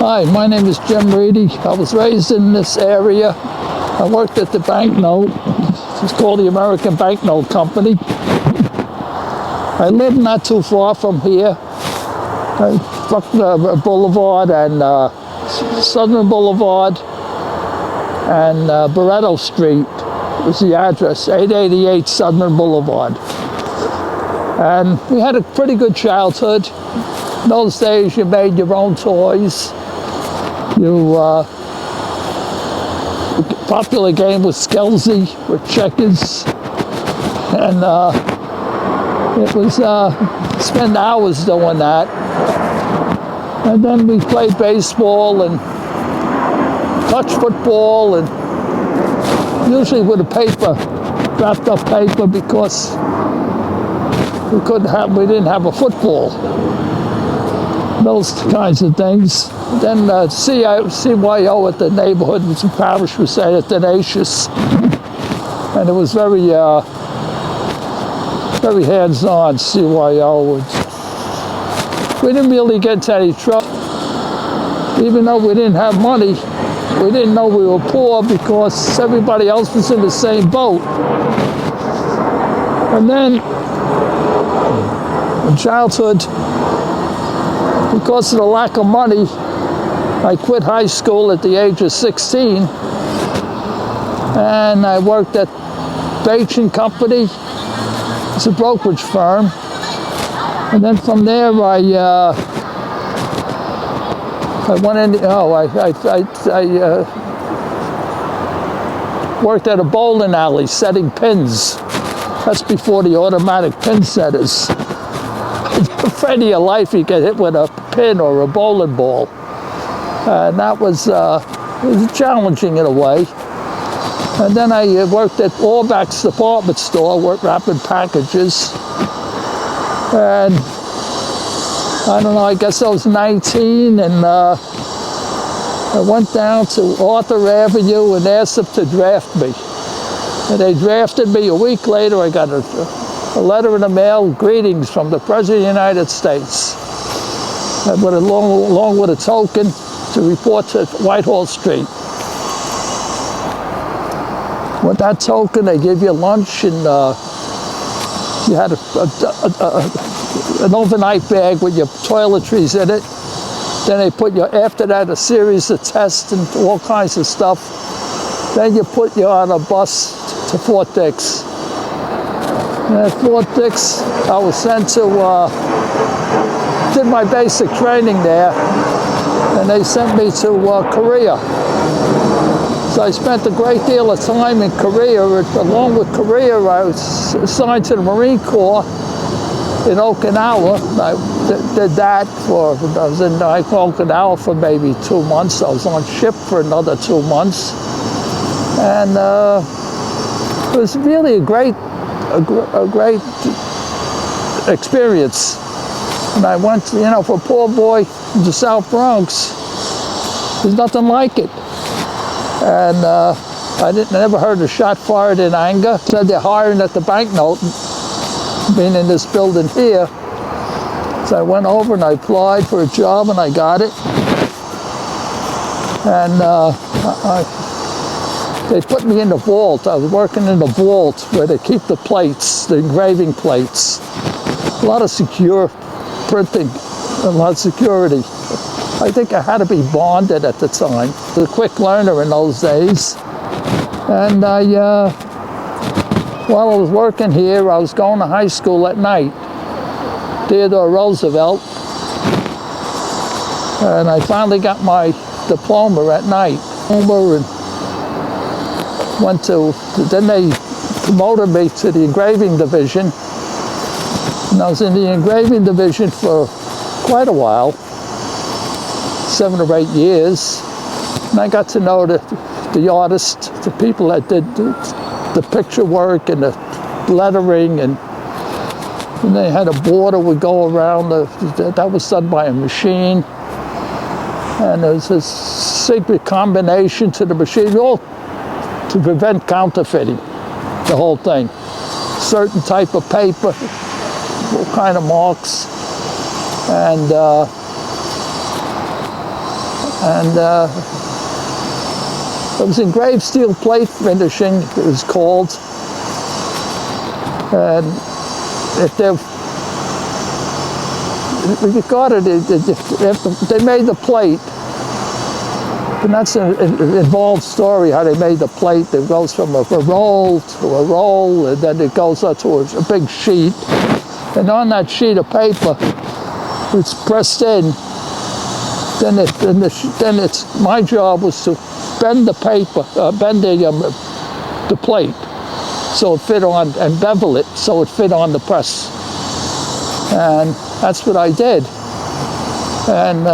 Hi, my name is Jim Reidy. I was raised in this area. I worked at the banknote. It's called the American Banknote Company. I live not too far from here. Buckner Boulevard and Southern Boulevard and Barretto Street was the address, 888 Southern Boulevard. And we had a pretty good childhood. In those days, you made your own toys. The popular game was Skelsy with checkers, and it was spend hours doing that. And then we played baseball and touch football, and usually with a paper, wrapped up paper, because we didn't have a football. Those kinds of things. Then CYO at the neighborhood and some parish was at Tenacious, and it was very hands-on. CYO. We didn't really get into any trouble, even though we didn't have money. We didn't know we were poor because everybody else was in the same boat. And then in childhood, because of the lack of money, I quit high school at the age of 16, and I worked at Bates & Company. It's a brokerage firm. And then from there, I went in. I worked at a bowling alley setting pins. That's before the automatic pin setters. Afraid of your life, you get hit with a pin or a bowling ball. And that was challenging in a way. And then I worked at Orbach's department store, wrapping packages. And I don't know, I guess I was 19, and I went down to Arthur Avenue and asked them to draft me. And they drafted me. A week later, I got a letter in the mail, greetings from the President of the United States, along with a token to report to Whitehall Street. With that token, they give you lunch, and you had an overnight bag with your toiletries in it. Then they put you, after that, a series of tests and all kinds of stuff. Then you put you on a bus to Fort Dix. And at Fort Dix, I was sent to, did my basic training there, and they sent me to Korea. So I spent a great deal of time in Korea. Along with Korea, I was assigned to the Marine Corps in Okinawa. I did that I was in Okinawa for maybe 2 months. I was on ship for another 2 months. And it was really a great experience. And I went, for a poor boy in the South Bronx, there's nothing like it. And I never heard a shot fired in anger. Said they're hiring at the banknote, being in this building here. So I went over and I applied for a job, and I got it. And they put me in the vault. I was working in the vault where they keep the plates, the engraving plates. A lot of secure printing, a lot of security. I think I had to be bonded at the time. I was a quick learner in those days. And while I was working here, I was going to high school at night, Theodore Roosevelt. And I finally got my diploma at night. And then they promoted me to the engraving division. And I was in the engraving division for quite a while. 7 or 8 years, and I got to know the artists, the people that did the picture work and the lettering, and they had a border would go around. That was done by a machine, and there's a secret combination to the machine, all to prevent counterfeiting. The whole thing, certain type of paper, all kind of marks, and And it was engraved steel plate finishing, it was called. And if they regarded it, if they made the plate, and that's an involved story how they made the plate. It goes from a roll to a roll, and then it goes up to a big sheet. And on that sheet of paper, it's pressed in. Then it's my job was to bend the paper, bend the plate, so it fit on, and bevel it so it fit on the press. And that's what I did. And